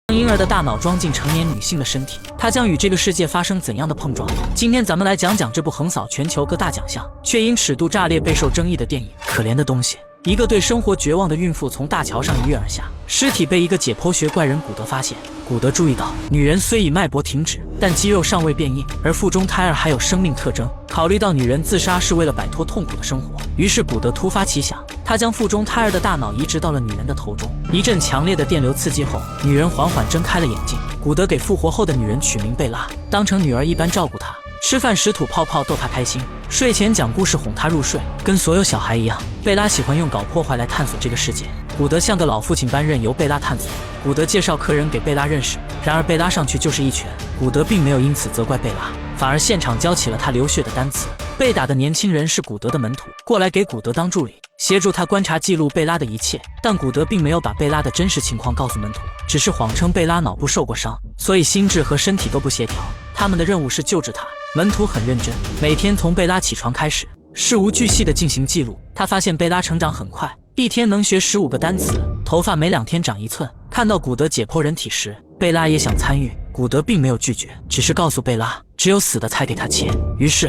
将婴儿的大脑装进成年女性的身体，它将与这个世界发生怎样的碰撞？今天咱们来讲讲这部横扫全球各大奖项，却因尺度炸裂备受争议的电影《可怜的东西》。一个对生活绝望的孕妇从大桥上一跃而下，尸体被一个解剖学怪人古德发现。古德注意到，女人虽已脉搏停止，但肌肉尚未变硬，而腹中胎儿还有生命特征。考虑到女人自杀是为了摆脱痛苦的生活，于是古德突发奇想，他将腹中胎儿的大脑移植到了女人的头中。一阵强烈的电流刺激后，女人缓缓睁开了眼睛。古德给复活后的女人取名贝拉，当成女儿一般照顾她。吃饭时吐泡泡逗她开心，睡前讲故事哄她入睡。跟所有小孩一样，贝拉喜欢用搞破坏来探索这个世界。古德像个老父亲般任由贝拉探索。古德介绍客人给贝拉认识，然而贝拉上去就是一拳。古德并没有因此责怪贝拉，反而现场教起了他流血的单词。被打的年轻人是古德的门徒，过来给古德当助理，协助他观察记录贝拉的一切。但古德并没有把贝拉的真实情况告诉门徒，只是谎称贝拉脑部受过伤，所以心智和身体都不协调。他们的任务是救治他。门徒很认真，每天从贝拉起床开始，事无巨细地进行记录。他发现贝拉成长很快，一天能学15个单词，头发每2天长1寸。看到古德解剖人体时，贝拉也想参与。古德并没有拒绝，只是告诉贝拉，只有死的才给他切。于是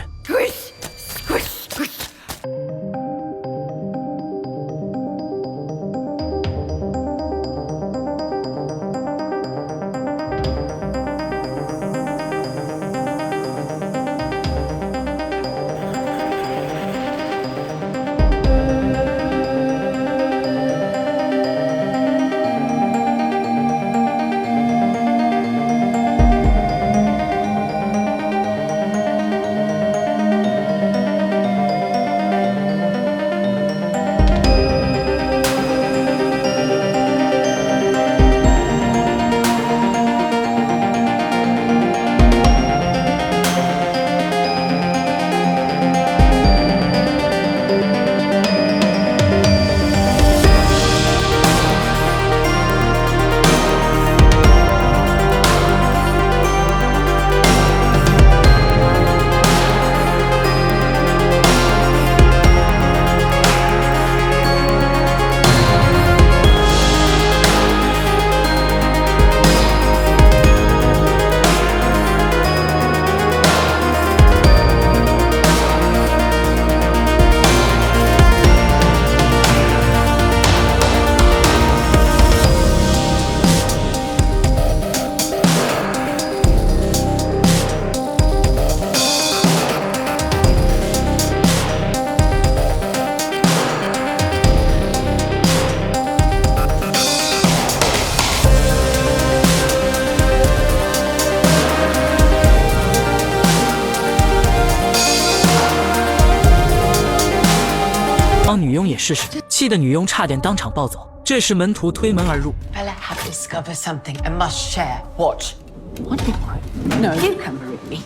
女佣也试试，气得女佣差点当场暴走。这时门徒推门而入。Bella have discovered something and must share. Watch. What do you want? No, you can believe me.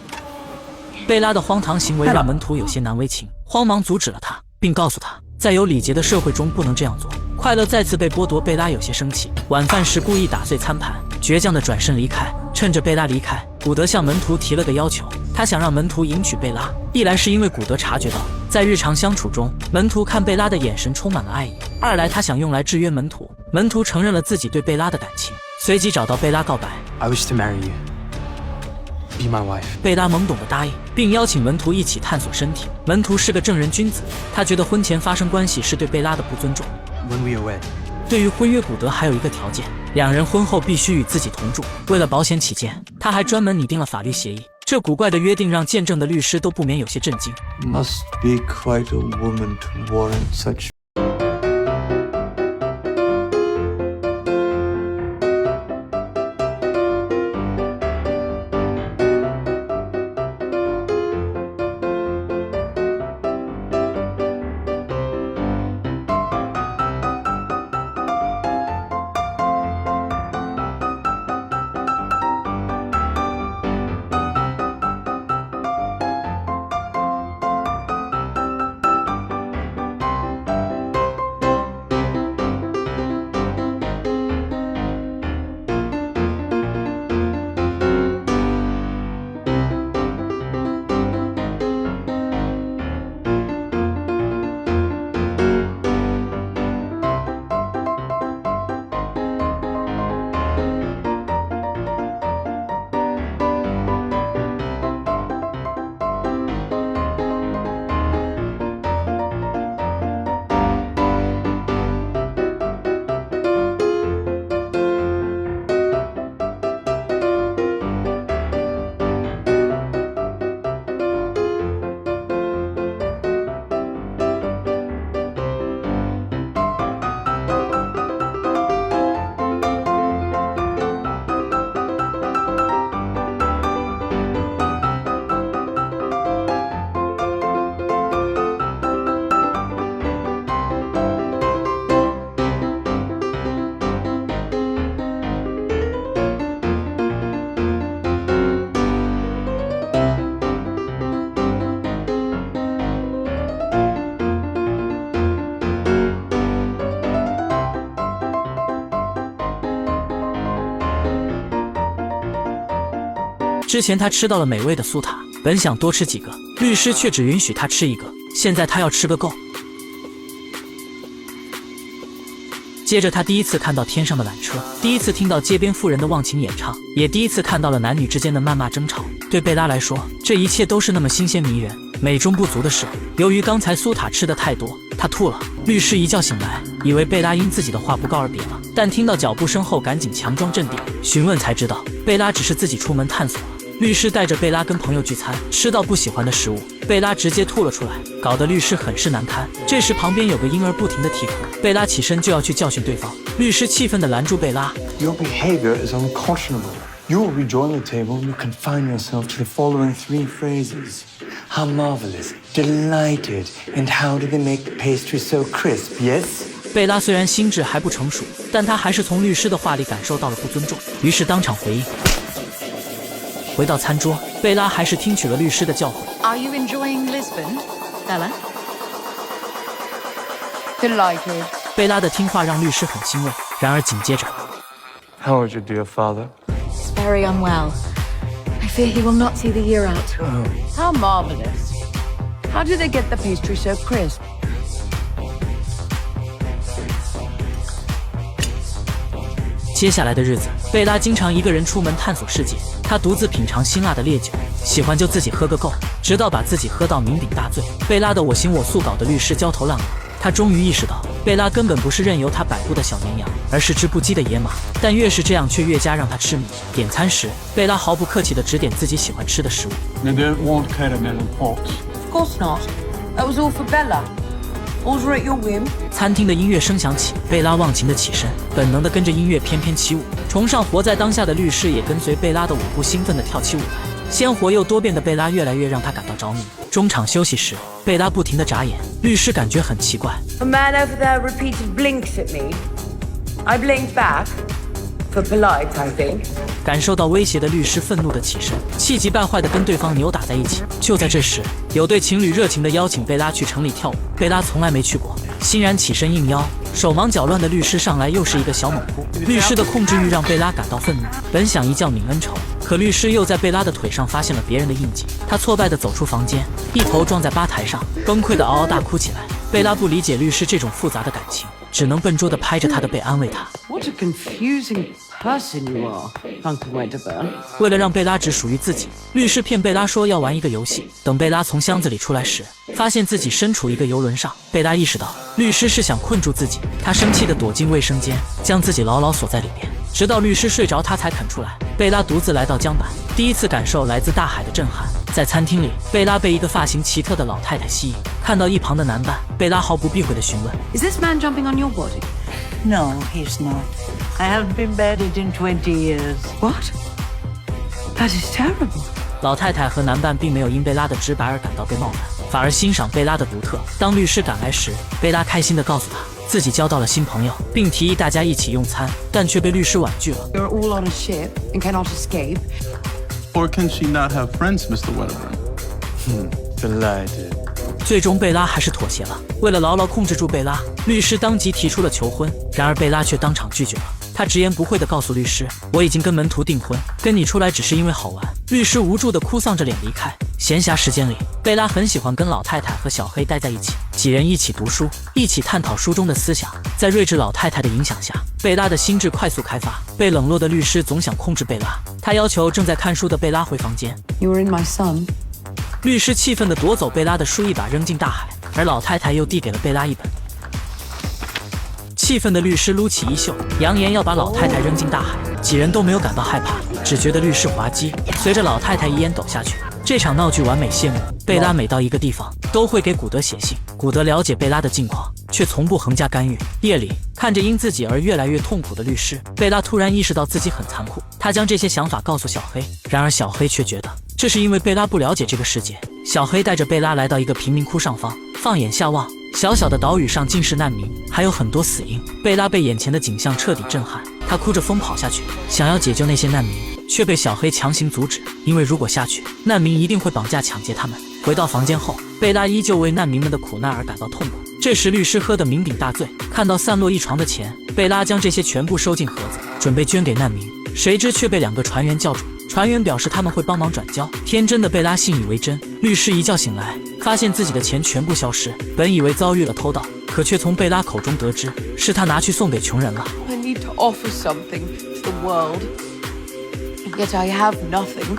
贝拉的荒唐行为让门徒有些难为情，慌忙阻止了他，并告诉他，在有礼节的社会中不能这样做。快乐再次被剥夺，贝拉有些生气。晚饭时故意打碎餐盘，倔强地转身离开。趁着贝拉离开，古德向门徒提了个要求，他想让门徒迎娶贝拉。一来是因为古德察觉到，在日常相处中，门徒看贝拉的眼神充满了爱意；二来他想用来制约门徒。门徒承认了自己对贝拉的感情，随即找到贝拉告白。I wish to marry you. Be my wife. 贝拉懵懂地答应，并邀请门徒一起探索身体。门徒是个正人君子，他觉得婚前发生关系是对贝拉的不尊重。When we are wed. 对于婚约，古德还有一个条件，两人婚后必须与自己同住。为了保险起见，他还专门拟定了法律协议。这古怪的约定让见证的律师都不免有些震惊。Must be quite a woman to warrant such 之前他吃到了美味的苏塔，本想多吃几个，律师却只允许他吃一个，现在他要吃个够。接着他第一次看到天上的缆车，第一次听到街边妇人的忘情演唱，也第一次看到了男女之间的谩骂争吵。对贝拉来说，这一切都是那么新鲜迷人。美中不足的是，由于刚才苏塔吃的太多，他吐了。律师一觉醒来，以为贝拉因自己的话不告而别了，但听到脚步声后赶紧强装镇定，询问才知道贝拉只是自己出门探索了。律师带着贝拉跟朋友聚餐，吃到不喜欢的食物，贝拉直接吐了出来，搞得律师很是难堪。这时旁边有个婴儿不停地啼哭，贝拉起身就要去教训对方，律师气愤地拦住贝拉。 Your behavior is unconscionable. You will rejoin the table and you confine yourself to the following 3 phrases. How marvelous, delighted, and how did they make the pastry so crisp, yes? 贝拉虽然心智还不成熟，但他还是从律师的话里感受到了不尊重，于是当场回应。回到餐桌，贝拉还是听取了律师的教诲。Are you enjoying Lisbon, Bella? Delighted. 贝拉的听话让律师很欣慰，然而紧接着 How is your dear father? He's very unwell. I fear he will not see the year out. How marvelous. How do they get the pastry so crisp? 接下来的日子，贝拉经常一个人出门探索世界。她独自品尝辛辣的烈酒，喜欢就自己喝个够，直到把自己喝到酩酊大醉。贝拉的我行我素搞得律师焦头烂额。他终于意识到，贝拉根本不是任由他摆布的小绵羊，而是只不羁的野马。但越是这样，却越加让他痴迷。点餐时，贝拉毫不客气地指点自己喜欢吃的食物。 They don't want caramel and pot. Of course not. That was all for Bella. Order at your whim. 餐厅的音乐声响起，贝拉忘情地起身，本能地跟着音乐翩翩起舞。崇尚活在当下的律师也跟随贝拉的舞步，兴奋地跳起舞来。鲜活又多变的贝拉越来越让他感到着迷。中场休息时，贝拉不停地眨眼，律师感觉很奇怪。 A man over there repeated blinks at me. I blinked back. For polite, I think. 感受到威胁的律师愤怒地起身，气急败坏地跟对方扭打在一起。就在这时，有对情侣热情地邀请贝拉去城里跳舞，贝拉从来没去过，欣然起身应邀。手忙脚乱的律师上来又是一个小猛扑，律师的控制欲让贝拉感到愤怒，本想一觉泯恩仇，可律师又在贝拉的腿上发现了别人的印记。他挫败地走出房间，一头撞在吧台上，崩溃地嗷嗷大哭起来。贝拉不理解律师这种复杂的感情，只能笨拙地拍着他的背安慰他。 What a confusing person you are, Uncle Wedderburn. 为了让贝拉只属于自己，律师骗贝拉说要玩一个游戏。等贝拉从箱子里出来时，发现自己身处一个游轮上。贝拉意识到律师是想困住自己，他生气地躲进卫生间，将自己牢牢锁在里面，直到律师睡着，他才肯出来。贝拉独自来到江板，第一次感受来自大海的震撼。在餐厅里，贝拉被一个发型奇特的老太太吸引，看到一旁的男伴，贝拉毫不避讳地询问 Is this man jumping on your body? No, he's not. I haven't been bedded in 20 years. What? That is terrible. 老太太和男伴并没有因贝拉的直白而感到被冒犯，反而欣赏贝拉的独特。当律师赶来时，贝拉开心地告诉他自己交到了新朋友，并提议大家一起用餐，但却被律师婉拒了。 You're all on a ship and cannot escape. Or can she not have friends, Mr. Wedderburn? Delighted. 最终贝拉还是妥协了。为了牢牢控制住贝拉，律师当即提出了求婚，然而贝拉却当场拒绝了。他直言不讳地告诉律师：“我已经跟门徒订婚，跟你出来只是因为好玩。”律师无助地哭丧着脸离开。闲暇时间里，贝拉很喜欢跟老太太和小黑待在一起，几人一起读书，一起探讨书中的思想。在睿智老太太的影响下，贝拉的心智快速开发。被冷落的律师总想控制贝拉，他要求正在看书的贝拉回房间。 You were in my son. 律师气愤地夺走贝拉的书，一把扔进大海，而老太太又递给了贝拉一本。气愤的律师撸起衣袖，扬言要把老太太扔进大海。几人都没有感到害怕，只觉得律师滑稽。随着老太太一烟抖下去，这场闹剧完美谢幕。贝拉每到一个地方，都会给古德写信。古德了解贝拉的近况，却从不横加干预。夜里，看着因自己而越来越痛苦的律师，贝拉突然意识到自己很残酷。他将这些想法告诉小黑，然而小黑却觉得这是因为贝拉不了解这个世界。小黑带着贝拉来到一个贫民窟上方，放眼下望，小小的岛屿上尽是难民，还有很多死婴。贝拉被眼前的景象彻底震撼，他哭着疯跑下去，想要解救那些难民，却被小黑强行阻止，因为如果下去，难民一定会绑架抢劫他们。回到房间后，贝拉依旧为难民们的苦难而感到痛苦。这时，律师喝得酩酊大醉，看到散落一床的钱，贝拉将这些全部收进盒子，准备捐给难民。谁知却被2个船员叫住。船员表示他们会帮忙转交。天真的贝拉信以为真。律师一觉醒来，发现自己的钱全部消失，本以为遭遇了偷盗，可却从贝拉口中得知是他拿去送给穷人了。I need to offer something to the world, and yet I have nothing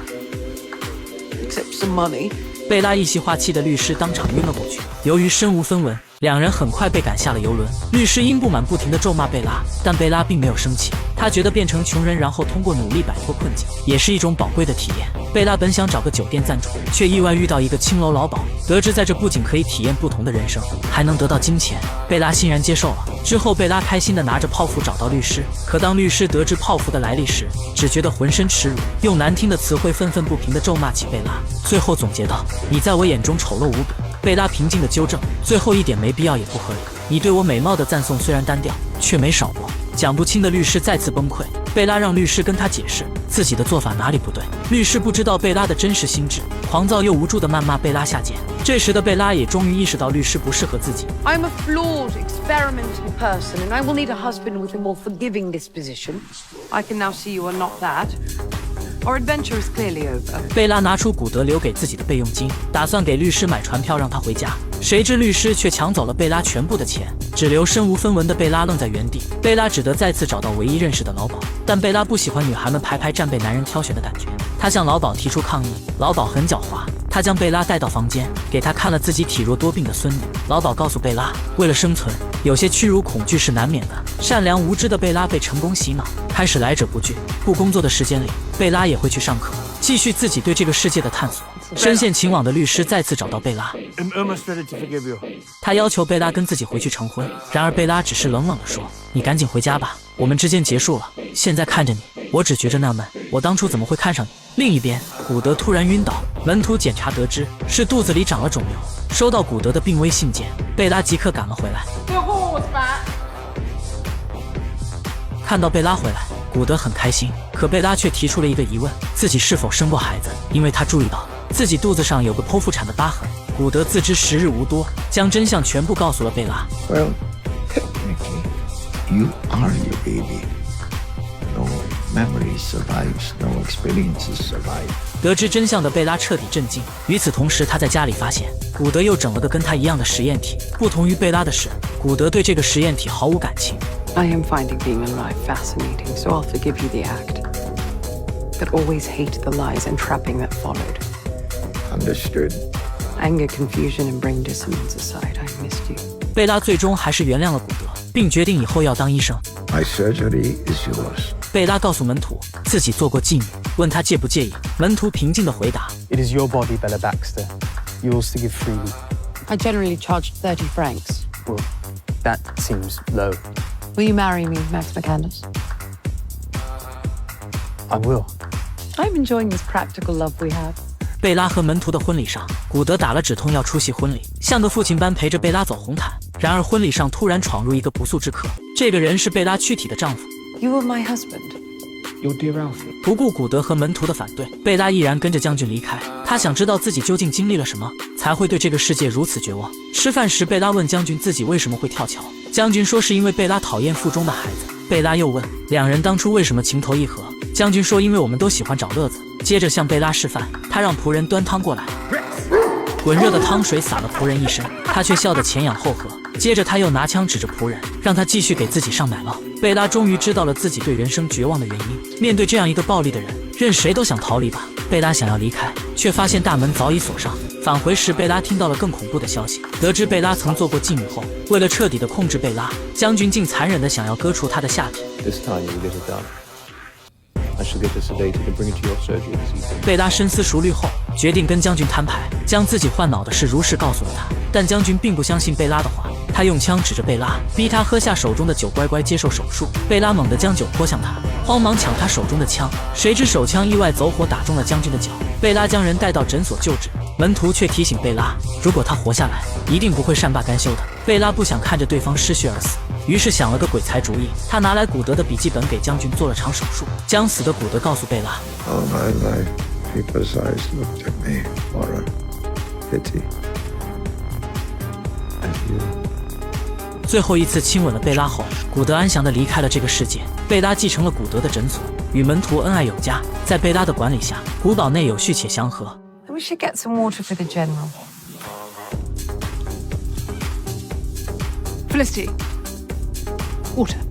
except some money. 贝拉一席话气的律师当场晕了过去。由于身无分文，两人很快被赶下了游轮。律师因不满不停地咒骂贝拉，但贝拉并没有生气。他觉得变成穷人，然后通过努力摆脱困境，也是一种宝贵的体验。贝拉本想找个酒店暂住，却意外遇到一个青楼老鸨。得知在这不仅可以体验不同的人生，还能得到金钱，贝拉欣然接受了。之后，贝拉开心地拿着泡芙找到律师。可当律师得知泡芙的来历时，只觉得浑身耻辱，用难听的词汇愤愤不平地咒骂起贝拉。最后总结道：“你在我眼中丑陋无比。”贝拉平静地纠正：“最后一点没必要也不合理。你对我美貌的赞颂虽然单调，却没少过。”讲不清的律师再次崩溃。贝拉让律师跟他解释自己的做法哪里不对。律师不知道贝拉的真实心智，狂躁又无助地谩骂贝拉下贱。这时的贝拉也终于意识到律师不适合自己。I'm a flawed, experimental person, and I will need a husband with a more forgiving disposition. I can now see you are not that. Our adventure is clearly over. 贝拉拿出古德留给自己的备用金，打算给律师买船票让他回家。谁知律师却抢走了贝拉全部的钱，只留身无分文的贝拉愣在原地。贝拉只得再次找到唯一认识的老鸨，但贝拉不喜欢女孩们排排站被男人挑选的感觉，她向老鸨提出抗议。老鸨很狡猾，他将贝拉带到房间，给他看了自己体弱多病的孙女。老鸨告诉贝拉，为了生存，有些屈辱恐惧是难免的。善良无知的贝拉被成功洗脑，开始来者不拒。不工作的时间里，贝拉也会去上课，继续自己对这个世界的探索。深陷情网的律师再次找到贝拉， I'm almost ready to forgive you. 他要求贝拉跟自己回去成婚。然而贝拉只是冷冷地说：“你赶紧回家吧，我们之间结束了。现在看着你，我只觉着纳闷，我当初怎么会看上你？”另一边，古德突然晕倒，门徒检查得知是肚子里长了肿瘤。收到古德的病危信件，贝拉即刻赶了回来。看到贝拉回来，古德很开心，可贝拉却提出了一个疑问：自己是否生过孩子？因为他注意到自己肚子上有个剖腹产的疤痕。古德自知时日无多，将真相全部告诉了贝拉。 Well, technically, you are your baby. No memory survives, no experiences survive. 得知真相的贝拉彻底震惊。与此同时，他在家里发现古德又整了个跟他一样的实验体。不同于贝拉的是，古德对这个实验体毫无感情。 I am finding being alive fascinating, so I'll forgive you the act. But always hate the lies and trapping that followed. Understood. Anger, confusion, and brain dissonance aside, I missed you. 贝拉最终还是原谅了古德，并决定以后要当医生。 My surgery is yours. 贝拉告诉门徒自己做过妓女，问他介不介意。门徒平静地回答 It is your body, Bella Baxter. Yours to give freely. I generally charged 30 francs. Well, that seems low. Will you marry me, Max McCandless? I will. I'm enjoying this practical love we have. 贝拉和门徒的婚礼上，古德打了止痛药出席婚礼，像个父亲般陪着贝拉走红毯。然而婚礼上突然闯入一个不速之客，这个人是贝拉躯体的丈夫。 You were my husband. Your dear Alfie. 不顾古德和门徒的反对，贝拉毅然跟着将军离开。他想知道自己究竟经历了什么，才会对这个世界如此绝望。吃饭时，贝拉问将军自己为什么会跳桥，将军说是因为贝拉讨厌腹中的孩子。贝拉又问两人当初为什么情投意合，将军说因为我们都喜欢找乐子。接着向贝拉示范，他让仆人端汤过来，滚热的汤水洒了仆人一身，他却笑得前仰后合。接着他又拿枪指着仆人，让他继续给自己上奶酪。贝拉终于知道了自己对人生绝望的原因。面对这样一个暴力的人，任谁都想逃离吧。贝拉想要离开，却发现大门早已锁上。返回时，贝拉听到了更恐怖的消息，得知贝拉曾做过妓女后，为了彻底的控制贝拉，将军竟残忍的想要割除她的下体。 This time you will get it done. I shall get her sedated and bring her to your surgery this evening. 贝拉深思熟虑后，决定跟将军摊牌，将自己患脑的事如实告诉了他。但将军并不相信贝拉的话，他用枪指着贝拉，逼他喝下手中的酒，乖乖接受手术。贝拉猛地将酒泼向他，慌忙抢他手中的枪，谁知手枪意外走火，打中了将军的脚。贝拉将人带到诊所救治，门徒却提醒贝拉，如果他活下来，一定不会善罢甘休的。贝拉不想看着对方失血而死。 于是想了个鬼才主意，他拿来古德的笔记本给将军做了场手术。将死的古德告诉贝拉 All my life, people's eyes looked at me for a pity. And you. 最后一次亲吻了贝拉后，古德安详地离开了这个世界。贝达继承了古德的诊所，与门徒恩爱有加。在贝达的管理下，古堡内有序且祥和。We should get some water for the general. Felicity. Water.